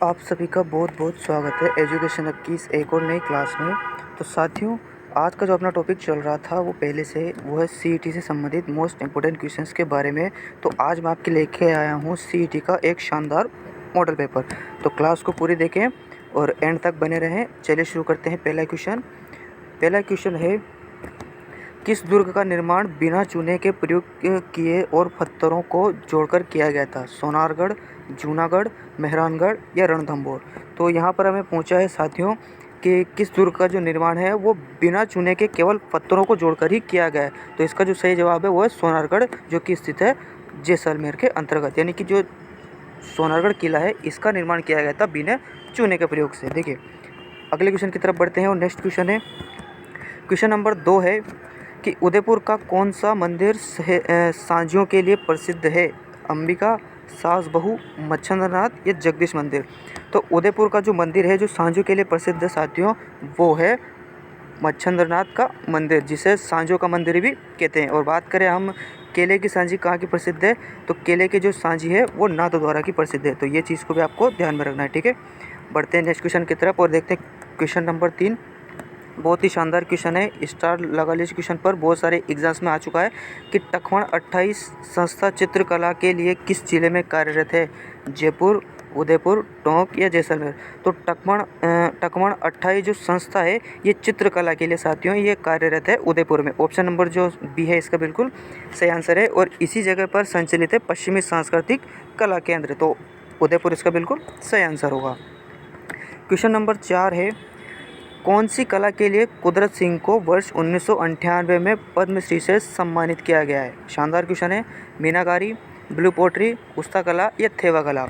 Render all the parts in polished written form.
आप सभी का बहुत बहुत स्वागत है एजुकेशन हब की इस एक और नई क्लास में। तो साथियों, आज का जो अपना टॉपिक चल रहा था वो पहले से वो है सीईटी से संबंधित मोस्ट इम्पोर्टेंट क्वेश्चंस के बारे में। तो आज मैं आपके लेके आया हूँ सीईटी का एक शानदार मॉडल पेपर। तो क्लास को पूरी देखें और एंड तक बने रहें। चलिए शुरू करते हैं। पहला क्वेश्चन है, किस दुर्ग का निर्माण बिना चूने के प्रयोग किए और पत्थरों को जोड़कर किया गया था? सोनारगढ़, जूनागढ़, मेहरानगढ़ या रणथंभौर? तो यहाँ पर हमें पूछा है साथियों कि किस दुर्ग का जो निर्माण है वो बिना चूने के केवल पत्थरों को जोड़कर ही किया गया है। तो इसका जो सही जवाब है वो है सोनारगढ़, जो कि स्थित है जैसलमेर के अंतर्गत। यानी कि जो सोनारगढ़ किला है इसका निर्माण किया गया था बिना चूने के प्रयोग से। देखिए अगले क्वेश्चन की तरफ बढ़ते हैं और नेक्स्ट क्वेश्चन है, क्वेश्चन नंबर 2 है कि उदयपुर का कौन सा मंदिर सांझियों के लिए प्रसिद्ध है? अंबिका, सास बहू, मच्छंद्रनाथ या जगदीश मंदिर? तो उदयपुर का जो मंदिर है जो सांझियों के लिए प्रसिद्ध है साथियों, वो है मच्छंद्रनाथ का मंदिर, जिसे सांझियों का मंदिर भी कहते हैं। और बात करें हम केले की सांझी कहाँ की प्रसिद्ध है, तो केले की जो सांझी है वो नाथद्वारा की प्रसिद्ध है। तो ये चीज़ को भी आपको ध्यान में रखना है, ठीक है। बढ़ते हैं नेक्स्ट क्वेश्चन की तरफ और देखते हैं क्वेश्चन नंबर 3। बहुत ही शानदार क्वेश्चन है, स्टार लगा लीजिए क्वेश्चन पर, बहुत सारे एग्जाम्स में आ चुका है कि टकमण 28 संस्था चित्रकला के लिए किस जिले में कार्यरत है? जयपुर, उदयपुर, टोंक या जैसलमेर? तो टकमण 28 जो संस्था है ये चित्रकला के लिए साथियों ये कार्यरत है उदयपुर में। ऑप्शन नंबर जो बी है इसका बिल्कुल सही आंसर है। और इसी जगह पर संचालित है पश्चिमी सांस्कृतिक कला केंद्र, तो उदयपुर इसका बिल्कुल सही आंसर होगा। क्वेश्चन नंबर 4 है, कौन सी कला के लिए कुदरत सिंह को वर्ष 1998 में पद्मश्री से सम्मानित किया गया है? शानदार क्वेश्चन है। मीनाकारी, ब्लू पोट्री, उस्ता कला या थेवा कला?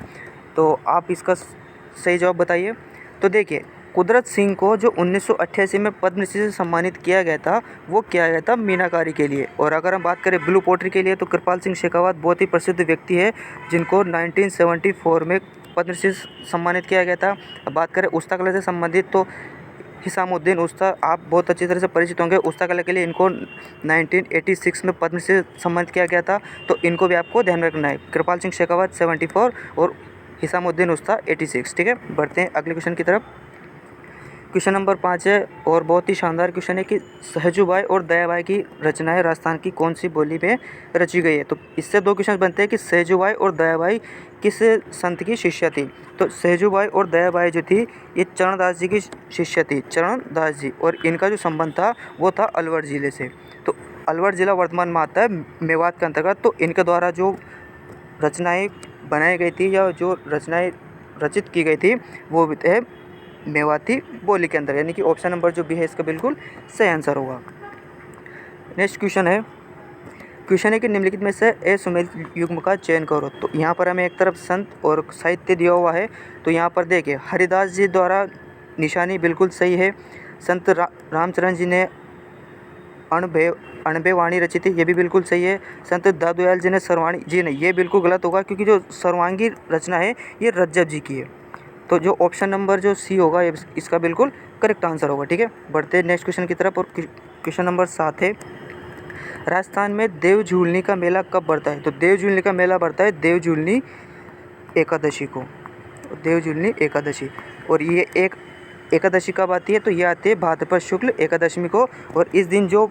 तो आप इसका सही जवाब बताइए। तो देखिए कुदरत सिंह को जो 1988 में पद्मश्री से सम्मानित किया गया था वो किया गया था मीनाकारी के लिए। और अगर हम बात करें ब्लू पोट्री के लिए तो कृपाल सिंह शेखावत बहुत ही प्रसिद्ध व्यक्ति है जिनको 1974 में पद्मश्री से सम्मानित किया गया था। अब बात करें उस्ता कला से संबंधित तो हिसामुद्दीन उस्ता, आप बहुत अच्छी तरह से परिचित होंगे। उस्ता कला के लिए इनको 1986 में पद्मश्री से सम्मानित किया गया था, तो इनको भी आपको ध्यान में रखना है। कृपाल सिंह शेखावत 74 और हिसामुद्दीन उस्ता 86, ठीक है। बढ़ते हैं अगले क्वेश्चन की तरफ। क्वेश्चन नंबर 5 है और बहुत ही शानदार क्वेश्चन है कि सहजूबाई और दयाबाई की रचनाएं राजस्थान की कौन सी बोली में रची गई है? तो इससे दो क्वेश्चन बनते हैं कि सहजूबाई और दयाबाई किस संत की शिष्या थी? तो सहजूबाई और दयाबाई जो थी ये चरणदास जी की शिष्या थी, चरणदास जी। और इनका जो संबंध था वो था अलवर ज़िले से। तो अलवर ज़िला वर्तमान में आता है मेवात के अंतर्गत। तो इनके द्वारा जो रचनाएँ बनाई गई थी या जो रचनाएँ रचित की गई थी वो है मेवाती बोली के अंदर, यानी कि ऑप्शन नंबर जो बी है इसका बिल्कुल सही आंसर होगा। नेक्स्ट क्वेश्चन है कि निम्नलिखित में से असुमेलित युग्म का चयन करो। तो यहाँ पर हमें एक तरफ संत और साहित्य दिया हुआ है। तो यहाँ पर देखिए हरिदास जी द्वारा निशानी बिल्कुल सही है। संत रामचरण जी ने अणबे वाणी रची थी, ये भी बिल्कुल सही है। संत दादूयाल जी ने सर्वाणी जी नहीं, ये बिल्कुल गलत होगा क्योंकि जो सर्वांगी रचना है ये रज्जब जी की है। तो जो ऑप्शन नंबर जो सी होगा इसका बिल्कुल करेक्ट आंसर होगा, ठीक है। बढ़ते हैं नेक्स्ट क्वेश्चन की तरफ और क्वेश्चन नंबर 7 है, राजस्थान में देव झूलनी का मेला कब बढ़ता है? तो देव झूलनी का मेला बढ़ता है देव झूलनी एकादशी को, देव झूलनी एकादशी। और ये एक एकादशी कब आती है? तो ये आती है भाद्रपद शुक्ल एकादशी को। और इस दिन जो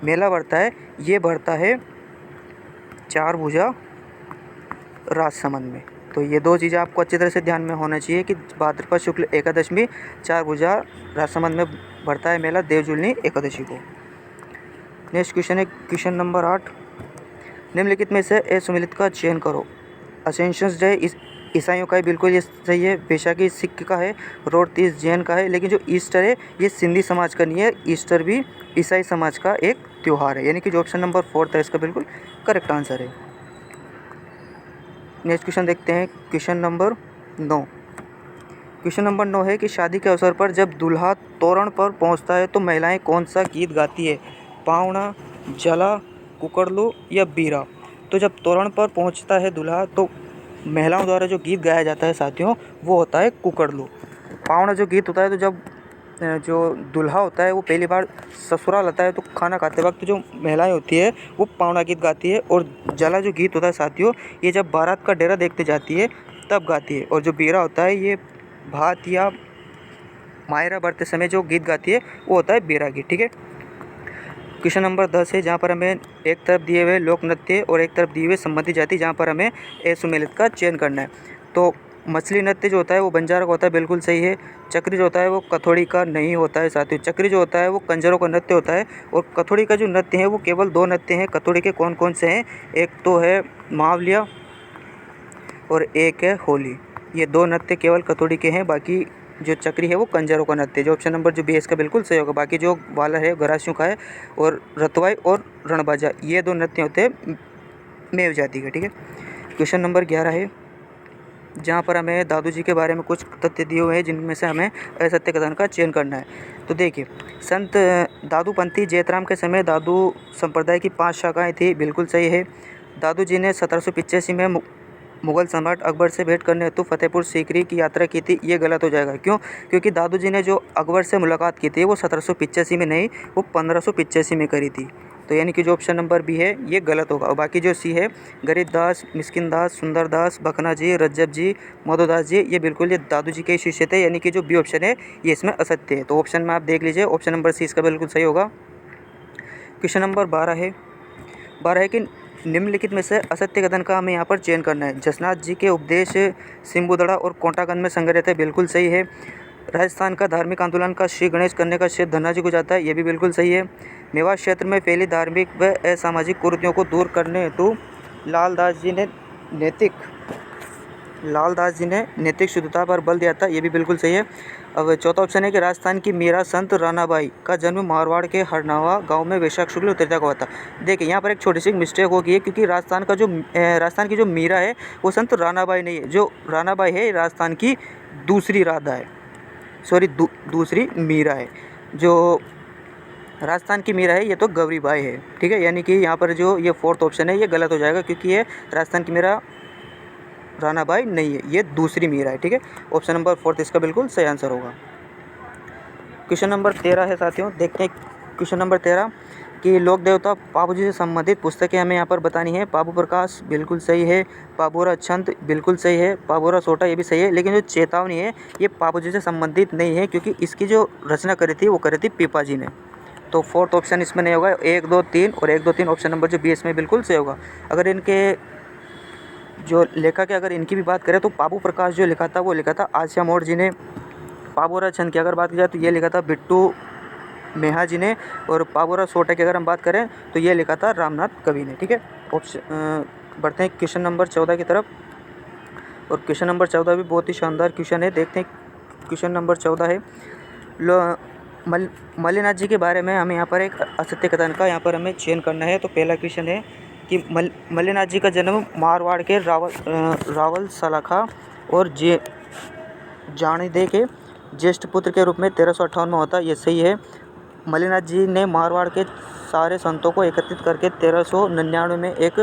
मेला बढ़ता है ये बढ़ता है चारभुजा राजसमंद में। तो ये दो चीज़ें आपको अच्छी तरह से ध्यान में होना चाहिए कि भाद्रपद शुक्ल एकादशी चारभुजा राजसमंद में बढ़ता है मेला देव झूलनी एकादशी को। नेक्स्ट क्वेश्चन है क्वेश्चन नंबर 8, निम्नलिखित में से असुमेलित का चयन करो। असेंशंस डे ईसाइयों का है, बिल्कुल ये सही है। बैसाखी सिख का है, रोड तीज जैन का है। लेकिन जो ईस्टर है ये सिंधी समाज का नहीं है, ईस्टर भी ईसाई समाज का एक त्यौहार है। यानी कि जो ऑप्शन नंबर 4 था इसका बिल्कुल करेक्ट आंसर है। नेक्स्ट क्वेश्चन देखते हैं क्वेश्चन नंबर 9। क्वेश्चन नंबर 9 है कि शादी के अवसर पर जब दूल्हा तोरण पर पहुंचता है तो महिलाएं कौन सा गीत गाती है? पावना, जला, कुकड़लू या बीरा? तो जब तोरण पर पहुंचता है दूल्हा तो महिलाओं द्वारा जो गीत गाया जाता है साथियों वो होता है कुकड़लू। पावना जो गीत होता है तो जब जो दूल्हा होता है वो पहली बार ससुराल आता है तो खाना खाते वक्त जो महिलाएं होती है वो पावना गीत गाती है। और जला जो गीत होता है साथियों ये जब बारात का डेरा देखते जाती है तब गाती है, और जो बीरा होता है ये भात या मायरा भरते समय जो गीत गाती है वो होता है बीरा गीत। ठीक है। क्वेश्चन नंबर 10 है, जहाँ पर हमें एक तरफ दिए हुए लोक नृत्य और एक तरफ दिए हुए संबंधी जाति, जहाँ पर हमें असुमेलित का चयन करना है। तो मछली नृत्य जो होता है वो बंजारा का होता है, बिल्कुल सही है। चक्री जो होता है वो कथोड़ी का नहीं होता है साथियों। चक्री जो होता है वो कंजरों का नृत्य होता है, और कथोड़ी का जो नृत्य है वो केवल 2 नृत्य हैं। कथोड़ी के कौन कौन से हैं? एक तो है मावलिया और एक है होली। ये 2 नृत्य केवल कथोड़ी के हैं, बाकी जो चक्री है वो कंजरों का नृत्य है। जो ऑप्शन नंबर जो बी इसका बिल्कुल सही होगा। बाकी जो वाला है गरासियों का है, और रतवाई और रणबाजा, ये 2 नृत्य होते हैं मेव जाति के। ठीक है। क्वेश्चन नंबर 11 है, जहाँ पर हमें दादू जी के बारे में कुछ तथ्य दिए हुए हैं, जिनमें से हमें असत्य कथन का चयन करना है। तो देखिए, संत दादूपंथी जैतराम के समय दादू संप्रदाय की 5 शाखाएं थी, बिल्कुल सही है। दादू जी ने 1785 में मुगल सम्राट अकबर से भेंट करने हेतु फतेहपुर सीकरी की यात्रा की थी। ये गलत हो जाएगा, क्यों? क्योंकि दादू जी ने जो अकबर से मुलाकात की थी वो 1785 में नहीं, वो 1585 में करी थी। तो यानी कि जो ऑप्शन नंबर बी है ये गलत होगा। और बाकी जो सी है, गरीबदास, मिस्किनदास, सुंदरदास, बखना जी, रज्जब जी, मधुदास जी, ये बिल्कुल ये दादू जी के शिष्य थे, यानी कि जो बी ऑप्शन है ये इसमें असत्य है। तो ऑप्शन में आप देख लीजिए, ऑप्शन नंबर सी इसका बिल्कुल सही होगा। क्वेश्चन नंबर 12 है कि निम्नलिखित में से असत्य कथन का हमें यहाँ पर चयन करना है। जसनाथ जी के उपदेश सिंबुदड़ा और कोंटागंज में संग्रहित है, बिल्कुल सही है। राजस्थान का धार्मिक आंदोलन का श्री गणेश करने का श्रेय धन्ना जी को जाता है, ये भी बिल्कुल सही है। मेवात क्षेत्र में फैली धार्मिक व असामाजिक कुरीतियों को दूर करने हेतु लालदास जी ने नैतिक शुद्धता पर बल दिया था, ये भी बिल्कुल सही है। अब चौथा ऑप्शन है कि राजस्थान की मीरा संत रानाबाई का जन्म मारवाड़ के हरनावा गांव में वैशाख शुक्ल तृतीया को हुआ था। देखिए, यहाँ पर एक छोटी सी मिस्टेक होगी है, क्योंकि राजस्थान की जो मीरा है वो संत रानाबाई नहीं है। जो रानाबाई है राजस्थान की दूसरी राधा है, सॉरी दूसरी मीरा है। जो राजस्थान की मीरा है ये तो गौरीबाई है। ठीक है। यानी कि यहाँ पर जो ये फोर्थ ऑप्शन है ये गलत हो जाएगा, क्योंकि ये राजस्थान की मीरा रानाबाई नहीं है, ये दूसरी मीरा है। ठीक है। ऑप्शन नंबर 4 इसका बिल्कुल सही आंसर होगा। क्वेश्चन नंबर 13 है साथियों, देखते हैं क्वेश्चन नंबर 13 कि लोक देवता पाबू जी से संबंधित पुस्तकें हमें यहाँ पर बतानी है। पाबू प्रकाश बिल्कुल सही है, पाबूरा छंद बिल्कुल सही है, पाबूरा सोटा ये भी सही है। लेकिन जो चेतावनी है ये पाबू जी से संबंधित नहीं है, क्योंकि इसकी जो रचना करी थी वो करी थी पीपा जी ने। तो फोर्थ ऑप्शन इसमें नहीं होगा। 1, 2, 3 और 1, 2, 3 ऑप्शन नंबर जो बी इसमें बिल्कुल सही होगा। अगर इनके जो लेखक है अगर इनकी भी बात करें तो पाबू प्रकाश जो लिखा था वो लिखा था आसिया मोड़ जी ने। पाबूरा छंद की अगर बात की जाए तो ये लिखा था बिट्टू मेहा जी ने, और पाबूरा सोटा की अगर हम बात करें तो ये लिखा था रामनाथ कवि ने। ठीक है। बढ़ते हैं क्वेश्चन नंबर 14 की तरफ, और क्वेश्चन नंबर 14 भी बहुत ही शानदार क्वेश्चन है। देखते हैं क्वेश्चन नंबर 14 है, मल्लिनाथ जी के बारे में हमें यहाँ पर एक असत्य कथन का यहाँ पर हमें चयन करना है। तो पहला क्वेश्चन है कि मल्लिनाथ जी का जन्म मारवाड़ के रावल सलाखा और जानिदे के ज्येष्ठ पुत्र के रूप में 1358 में होता है, ये सही है। मल्लिनाथ जी ने मारवाड़ के सारे संतों को एकत्रित करके 1399 में एक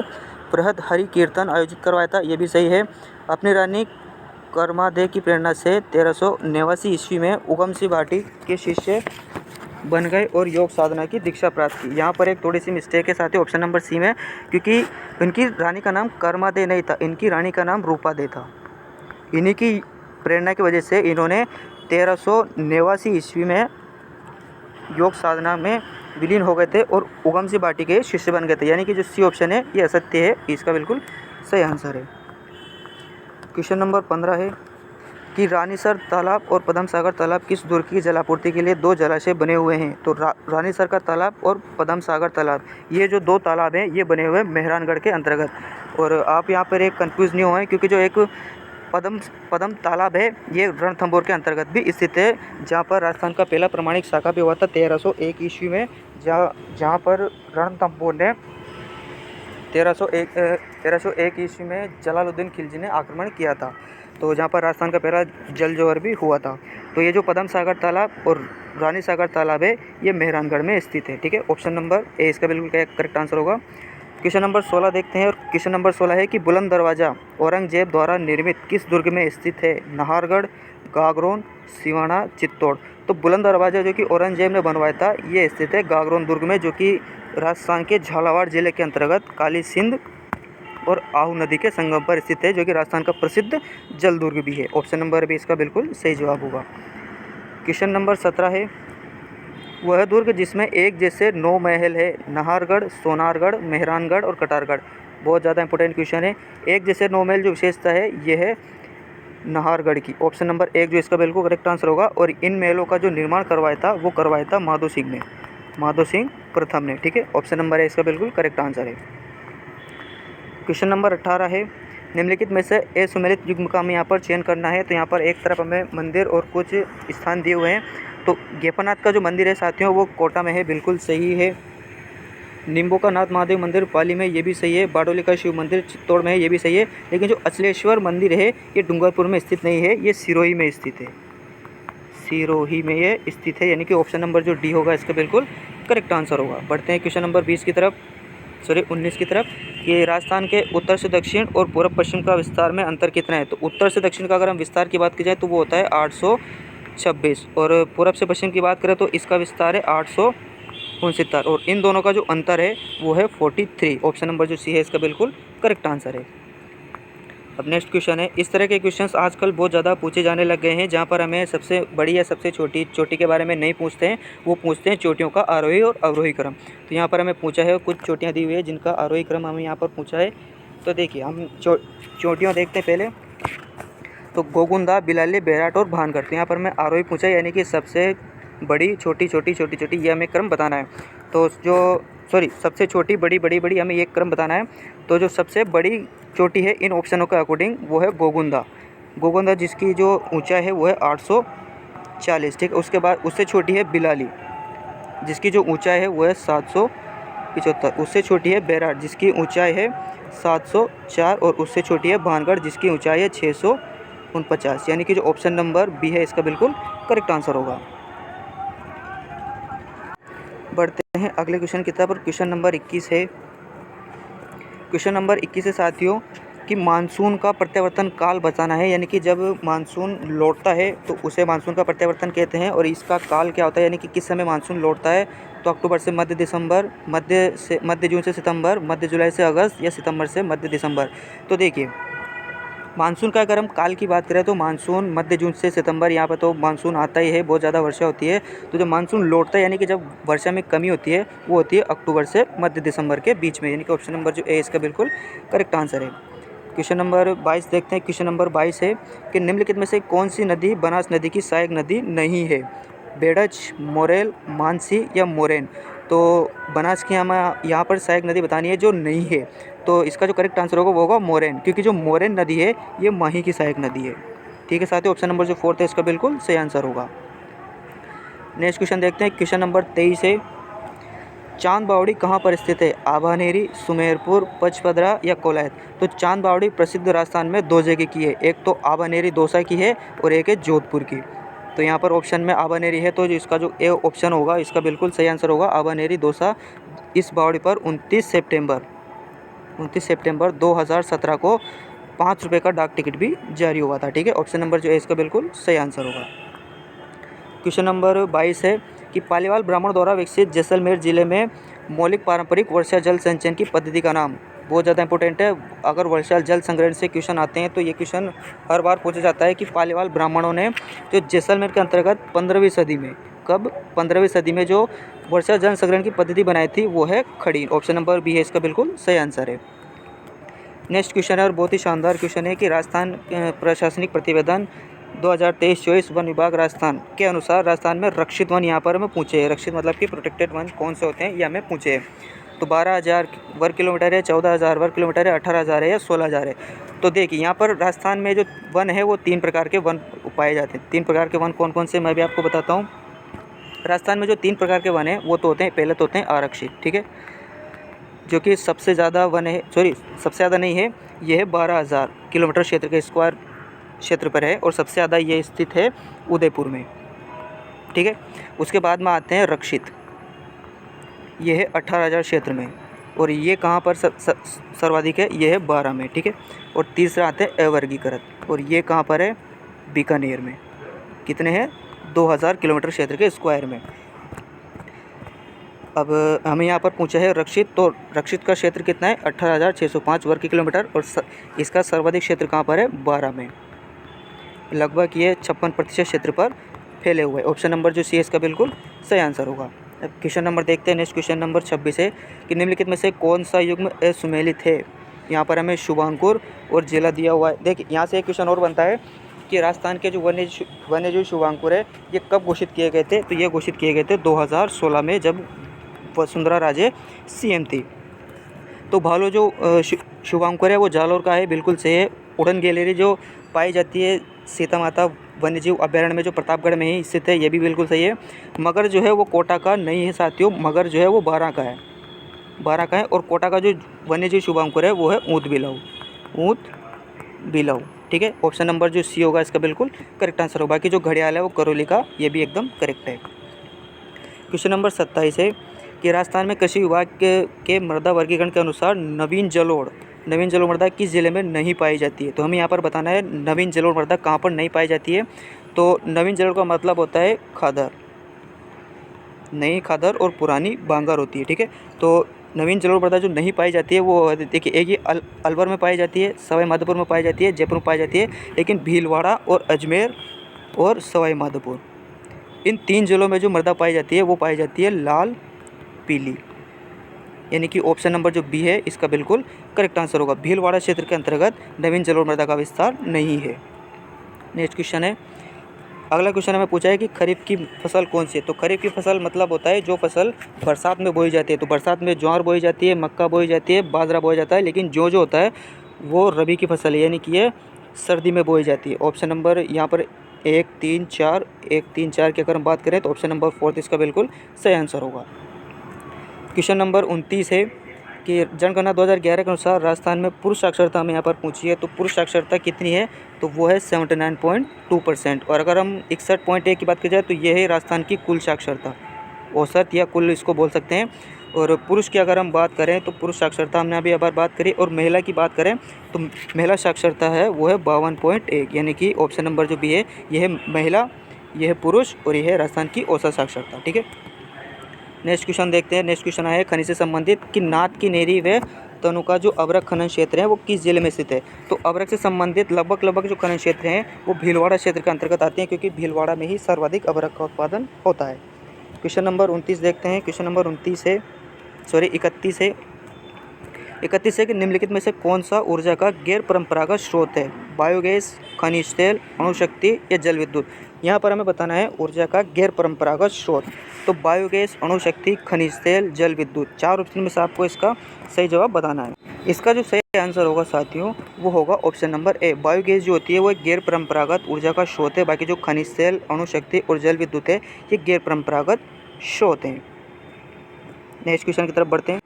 बृहद हरि कीर्तन आयोजित करवाया था, ये भी सही है। अपनी रानी कर्मादे की प्रेरणा से 1389 ईस्वी में उगम सिंह भाटी के शिष्य बन गए और योग साधना की दीक्षा प्राप्त की। यहाँ पर एक थोड़ी सी मिस्टेक है साथ ही ऑप्शन नंबर सी में, क्योंकि इनकी रानी का नाम कर्मादे नहीं था, इनकी रानी का नाम रूपादे था। इन्हीं की प्रेरणा की वजह से इन्होंने 1389 ईस्वी में योग साधना में विलीन हो गए थे और उगम सिंह भाटी के शिष्य बन गए थे। यानी कि जो सी ऑप्शन है ये असत्य है, इसका बिल्कुल सही आंसर है। क्वेश्चन नंबर 15 है कि रानीसर तालाब और पदम सागर तालाब किस दुर्ग की जलापूर्ति के लिए 2 जलाशय बने हुए हैं? तो रानीसर का तालाब और पदम सागर तालाब, ये जो 2 तालाब हैं ये बने हुए हैं मेहरानगढ़ के अंतर्गत। और आप यहाँ पर एक कंफ्यूज नहीं हुए, क्योंकि जो एक पदम तालाब है ये रणथंभौर के अंतर्गत भी स्थित है, जहाँ पर राजस्थान का पहला प्रमाणिक शाखा भी हुआ था 1301 ईस्वी में, जहाँ पर रणथंभौर ने 1301 ईस्वी में जलालुद्दीन खिलजी ने आक्रमण किया था। तो जहाँ पर राजस्थान का पहला जल जोहर भी हुआ था। तो ये जो पदम सागर तालाब और रानी सागर तालाब है ये मेहरानगढ़ में स्थित है। ठीक है। ऑप्शन नंबर ए इसका बिल्कुल करेक्ट आंसर होगा। क्वेश्चन नंबर 16 देखते हैं, और क्वेश्चन नंबर 16 है कि बुलंद दरवाज़ा औरंगजेब द्वारा निर्मित किस दुर्ग में स्थित है? नाहरगढ़, गागरोन, सिवाना, चित्तौड़। तो बुलंद दरवाज़ा जो कि औरंगजेब ने बनवाया था ये स्थित है गागरोन दुर्ग में, जो कि राजस्थान के झालावाड़ जिले के अंतर्गत काली सिंध और आहू नदी के संगम पर स्थित है, जो कि राजस्थान का प्रसिद्ध जल दुर्ग भी है। ऑप्शन नंबर बी इसका बिल्कुल सही जवाब होगा। क्वेश्चन नंबर 17 है, वह दुर्ग जिसमें एक जैसे 9 महल है, नाहरगढ़, सोनारगढ़, मेहरानगढ़ और कटारगढ़। बहुत ज़्यादा इंपॉर्टेंट क्वेश्चन है। एक जैसे 9 महल जो विशेषता है यह है नाहरगढ़ की। ऑप्शन नंबर 1 जो इसका बिल्कुल करेक्ट आंसर होगा। और इन महलों का जो निर्माण करवाया था वो करवाया था माधो सिंह ने, माधो सिंह प्रथम ने। ठीक है, ऑप्शन नंबर है इसका बिल्कुल करेक्ट आंसर है। क्वेश्चन नंबर 18 है, निम्नलिखित में से असुमेलित युग्म का हमें यहाँ पर चयन करना है। तो यहाँ पर एक तरफ हमें मंदिर और कुछ स्थान दिए हुए हैं। तो गेपनाथ का जो मंदिर है साथियों वो कोटा में है, बिल्कुल सही है। निम्बो का नाथ महादेव मंदिर पाली में, ये भी सही है। बारडोली का शिव मंदिर चित्तौड़ में है, ये भी सही है। लेकिन जो अचलेश्वर मंदिर है ये डूंगरपुर में स्थित नहीं है, ये सिरोही में स्थित है। सिरोही में ये स्थित है, यानी कि ऑप्शन नंबर जो डी होगा इसका बिल्कुल करेक्ट आंसर होगा। बढ़ते हैं क्वेश्चन नंबर 19 की तरफ। ये राजस्थान के उत्तर से दक्षिण और पूर्व पश्चिम का विस्तार में अंतर कितना है। तो उत्तर से दक्षिण का अगर हम विस्तार की बात की जाए तो वो होता है 826, और पूर्व से पश्चिम की बात करें तो इसका विस्तार है 869, और इन दोनों का जो अंतर है वो है 43। ऑप्शन नंबर जो सी है इसका बिल्कुल करेक्ट आंसर है। अब नेक्स्ट क्वेश्चन है, इस तरह के क्वेश्चंस आजकल बहुत ज़्यादा पूछे जाने लग गए हैं, जहाँ पर हमें सबसे बड़ी या सबसे छोटी चोटी के बारे में नहीं पूछते हैं, वो पूछते हैं चोटियों का आरोही और अवरोही क्रम। तो यहाँ पर हमें पूछा है, कुछ चोटियाँ दी हुई है जिनका आरोही क्रम हमें यहाँ पर पूछा है। तो देखिए हम चोटियों देखते हैं पहले। तो गोगुंदा, बिलाली, बैराट और भानगढ़। तो यहाँ पर हमें आरोही पूछा है, यानी कि सबसे बड़ी, छोटी, छोटी, छोटी, छोटी, ये हमें क्रम बताना है। तो सबसे छोटी, बड़ी, बड़ी, बड़ी, हमें ये क्रम बताना है। तो जो सबसे बड़ी चोटी है इन ऑप्शनों के अकॉर्डिंग वो है गोगुंदा, जिसकी जो ऊंचाई है वो है 840। ठीक है, उसके बाद उससे छोटी है बिलाली, जिसकी जो ऊंचाई है वो है 775। उससे छोटी है बैराट, जिसकी ऊंचाई है 704, और उससे छोटी है भानगढ़, जिसकी ऊंचाई है 649। यानी कि जो ऑप्शन नंबर बी है इसका बिल्कुल करेक्ट आंसर होगा। बढ़ते हैं अगले क्वेश्चन की तरफ, और क्वेश्चन नंबर 21 है। क्वेश्चन नंबर 21 है साथियों कि मानसून का प्रत्यावर्तन काल बताना है, यानी कि जब मानसून लौटता है तो उसे मानसून का प्रत्यावर्तन कहते हैं। और इसका काल क्या होता है, यानी कि किस समय मानसून लौटता है। तो अक्टूबर से मध्य दिसंबर, मध्य जून से सितंबर, मध्य जुलाई से अगस्त, या सितंबर से मध्य दिसंबर। तो देखिए मानसून का अगर हम काल की बात करें तो मानसून मध्य जून से सितंबर, यहाँ पर तो मानसून आता ही है, बहुत ज़्यादा वर्षा होती है। तो जब मानसून लौटता है, यानी कि जब वर्षा में कमी होती है, वो होती है अक्टूबर से मध्य दिसंबर के बीच में। यानी कि ऑप्शन नंबर जो ए इसका बिल्कुल करेक्ट आंसर है। क्वेश्चन नंबर 22 देखते हैं। क्वेश्चन नंबर 22 है कि निम्नलिखित में से कौन सी नदी बनास नदी की सहायक नदी नहीं है। बेड़च, मोरेल, मानसी या मोरेन। तो बनास की हमें यहाँ पर सहायक नदी बतानी है जो नहीं है। तो इसका जो करेक्ट आंसर होगा वो होगा मोरेन, क्योंकि जो मोरेन नदी है ये माही की सहायक नदी है। ठीक है साथियों, ऑप्शन नंबर जो 4 है इसका बिल्कुल सही आंसर होगा। नेक्स्ट क्वेश्चन देखते हैं। क्वेश्चन नंबर 23 है, चांद बावड़ी कहाँ पर स्थित है। आभानेरी, सुमेरपुर, पचपदरा या कोलायत। तो चांद बावड़ी प्रसिद्ध राजस्थान में 2 जगह की है, एक तो आभानेरी दौसा की है और एक है जोधपुर की। तो यहाँ पर ऑप्शन में आभानेरी है, तो इसका जो ए ऑप्शन होगा इसका बिल्कुल सही आंसर होगा आभानेरी दौसा। इस बावड़ी पर 29 सितंबर 2017 को 5 रुपये का डाक टिकट भी जारी हुआ था। ठीक है, ऑप्शन नंबर जो है इसका बिल्कुल सही आंसर होगा। क्वेश्चन नंबर 22 है कि पालीवाल ब्राह्मण द्वारा विकसित जैसलमेर जिले में मौलिक पारंपरिक वर्षा जल संचयन की पद्धति का नाम। बहुत ज़्यादा इंपॉर्टेंट है, अगर वर्षा जल संग्रहण से क्वेश्चन आते हैं तो ये क्वेश्चन हर बार पूछा जाता है कि पालीवाल ब्राह्मणों ने जो जैसलमेर के अंतर्गत 15वीं सदी में, कब 15वीं सदी में जो वर्षा जल संग्रहण की पद्धति बनाई थी वो है खड़ी। ऑप्शन नंबर बी है इसका बिल्कुल सही आंसर है। नेक्स्ट क्वेश्चन है और बहुत ही शानदार क्वेश्चन है कि राजस्थान प्रशासनिक प्रतिवेदन 2023-24 वन विभाग राजस्थान के अनुसार राजस्थान में रक्षित वन यहाँ पर हमें पूछे हैं। रक्षित मतलब कि प्रोटेक्टेड वन कौन से होते हैं ये हमें पूछे हैं। तो 12,000 वर्ग किलोमीटर है, 14,000 वर्ग किलोमीटर है, 18,000 है या 16,000 है। तो देखिए यहाँ पर राजस्थान में जो वन है वो 3 प्रकार के वन पाए जाते हैं। 3 प्रकार के वन कौन कौन से मैं भी आपको बताता हूँ। राजस्थान में जो 3 प्रकार के वन हैं वो तो होते हैं, पहले तो होते हैं आरक्षित, ठीक है, जो कि सबसे ज़्यादा वन है, सबसे ज़्यादा नहीं है, ये है 12,000 किलोमीटर क्षेत्र के स्क्वायर क्षेत्र पर है, और सबसे ज़्यादा ये स्थित है उदयपुर में। ठीक है, उसके बाद में आते हैं रक्षित, ये है 18,000 क्षेत्र में, और ये कहाँ पर सर्वाधिक है, ये है 12 में। ठीक है, और तीसरा आते हैं अवर्गीकृत, और ये कहाँ पर है, बीकानेर में। कितने हैं, 2,000 किलोमीटर क्षेत्र के स्क्वायर में। अब हमें यहाँ पर पूछा है रक्षित, तो रक्षित का क्षेत्र कितना है 18,605 वर्ग किलोमीटर और इसका सर्वाधिक क्षेत्र कहाँ पर है 12 में। लगभग ये 56% क्षेत्र पर फैले हुए। ऑप्शन नंबर जो सी है इसका बिल्कुल सही आंसर होगा। अब क्वेश्चन नंबर देखते हैं। नेक्स्ट क्वेश्चन नंबर 26 है कि निम्नलिखित में से कौन सा युग्म असुमेलित है। यहाँ पर हमें शुभांकुर और जिला दिया हुआ है। देखिए यहाँ से एक क्वेश्चन और बनता है कि राजस्थान के जो वन्यजीव शुभांकुर है ये कब घोषित किए गए थे। तो ये घोषित किए गए थे 2016 में, जब वसुंधरा राजे सीएम थी। तो भालो जो शुभांकुर है वो जालोर का है, बिल्कुल सही है। उड़न गैलेरी जो पाई जाती है सीता माता वन्यजीव अभ्यारण्य में जो प्रतापगढ़ में ही स्थित है, ये भी बिल्कुल सही है। मगर जो है वो कोटा का नहीं है साथियों, मगर जो है वो बारां का है, बारां का है। और कोटा का जो वन्यजीव शुभांकुर है वो है ऊँट बिलव, ऊँट बिलव। ठीक है, ऑप्शन नंबर जो सी होगा इसका बिल्कुल करेक्ट आंसर होगा। बाकी जो घड़ियाल है वो करौली का, ये भी एकदम करेक्ट है। क्वेश्चन नंबर 27 है कि राजस्थान में कृषि विभाग के मृदा वर्गीकरण के अनुसार नवीन जलोढ़ मृदा किस जिले में नहीं पाई जाती है। तो हमें यहाँ पर बताना है नवीन जलोढ़ मृदा कहाँ पर नहीं पाई जाती है। तो नवीन जलोढ़ का मतलब होता है खादर, नई खादर और पुरानी बांगर होती है। ठीक है, तो नवीन जलोढ़ मृदा जो नहीं पाई जाती है वो देखिए, एक ही अलवर में पाई जाती है, सवाई माधोपुर में पाई जाती है, जयपुर में पाई जाती है, लेकिन भीलवाड़ा और अजमेर और सवाई माधोपुर, इन 3 जिलों में जो मृदा पाई जाती है वो पाई जाती है लाल पीली। यानी कि ऑप्शन नंबर जो बी है इसका बिल्कुल करेक्ट आंसर होगा। भीलवाड़ा क्षेत्र के अंतर्गत नवीन जलोढ़ मृदा का विस्तार नहीं है। नेक्स्ट क्वेश्चन है, अगला क्वेश्चन हमें पूछा है कि खरीफ की फसल कौन सी है। तो खरीफ की फसल मतलब होता है जो फसल बरसात में बोई जाती है। तो बरसात में ज्वार बोई जाती है, मक्का बोई जाती है, बाजरा बोया जाता है, लेकिन जो होता है वो रबी की फसल है, यानी कि ये सर्दी में बोई जाती है। ऑप्शन नंबर यहाँ पर 1, 3, 4 की अगर हम बात करें तो ऑप्शन नंबर 4 इसका बिल्कुल सही आंसर होगा। क्वेश्चन नंबर 29 है कि जनगणना 2011 के अनुसार राजस्थान में पुरुष साक्षरता हमें यहाँ पर पूछी है। तो पुरुष साक्षरता कितनी है, तो वो है 79.2%। और अगर हम 61.1 की बात की जाए तो ये है राजस्थान की कुल साक्षरता, औसत या कुल इसको बोल सकते हैं। और पुरुष की अगर हम बात करें तो पुरुष साक्षरता हमने अभी बात करी। और महिला की बात करें तो महिला साक्षरता है वो है 52.1, यानी कि ऑप्शन नंबर जो बी है यह है महिला, यह है पुरुष और यह है राजस्थान की औसत साक्षरता। ठीक है, नेक्स्ट क्वेश्चन देखते हैं। नेक्स्ट क्वेश्चन है खनिज से संबंधित कि नाथ की नेरी व तनु का जो अभ्रक खनन क्षेत्र है वो किस जिले में स्थित है। तो अभ्रक से संबंधित लगभग जो खनन क्षेत्र हैं वो भीलवाड़ा क्षेत्र के अंतर्गत आते हैं, क्योंकि भीलवाड़ा में ही सर्वाधिक अभ्रक का उत्पादन होता है। क्वेश्चन नंबर 29 देखते हैं। क्वेश्चन नंबर 31 है कि निम्नलिखित में से कौन सा ऊर्जा का गैर परंपरागत स्रोत है। बायोगैस, खनिज तेल, अणुशक्ति या जल विद्युत। यहाँ पर हमें बताना है ऊर्जा का गैर परंपरागत स्रोत। तो बायोगैस, अणुशक्ति, खनिज तेल, जल विद्युत, 4 ऑप्शन में से आपको इसका सही जवाब बताना है। इसका जो सही आंसर होगा साथियों वो होगा ऑप्शन नंबर ए। बायोगैस जो होती है वो एक गैर परंपरागत ऊर्जा का स्रोत है। बाकी जो खनिज तेल, अणुशक्ति और जल विद्युत है ये गैर परंपरागत स्रोत हैं। नेक्स्ट क्वेश्चन की तरफ बढ़ते हैं।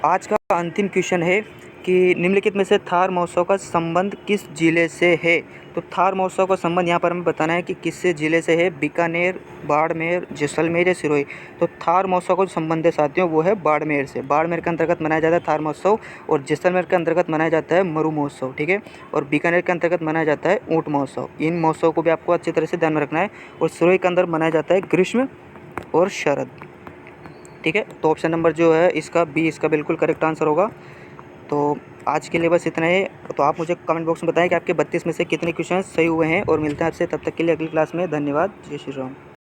आज का अंतिम क्वेश्चन है कि निम्नलिखित में से थार महोत्सव का संबंध किस जिले से है। तो थार महोत्सव का संबंध यहाँ पर हमें बताना है कि किससे जिले से है, बीकानेर, बाड़मेर, जैसलमेर या सिरोही। तो थार महोत्सव का जो संबंध है साथियों वो है बाड़मेर से। बाड़मेर के अंतर्गत मनाया जाता है थार महोत्सव, और जैसलमेर के अंतर्गत मनाया जाता है मरु महोत्सव। ठीक है, और बीकानेर के अंतर्गत मनाया जाता है ऊँट महोत्सव। इन महोत्सव को भी आपको अच्छी तरह से ध्यान में रखना है। और सिरोही के अंदर मनाया जाता है ग्रीष्म और शरद। ठीक है, तो ऑप्शन नंबर जो है इसका बी इसका बिल्कुल करेक्ट आंसर होगा। तो आज के लिए बस इतना ही। तो आप मुझे कमेंट बॉक्स में बताएं कि आपके 32 में से कितने क्वेश्चन सही हुए हैं, और मिलते हैं आपसे तब तक के लिए अगली क्लास में। धन्यवाद। जय श्री राम।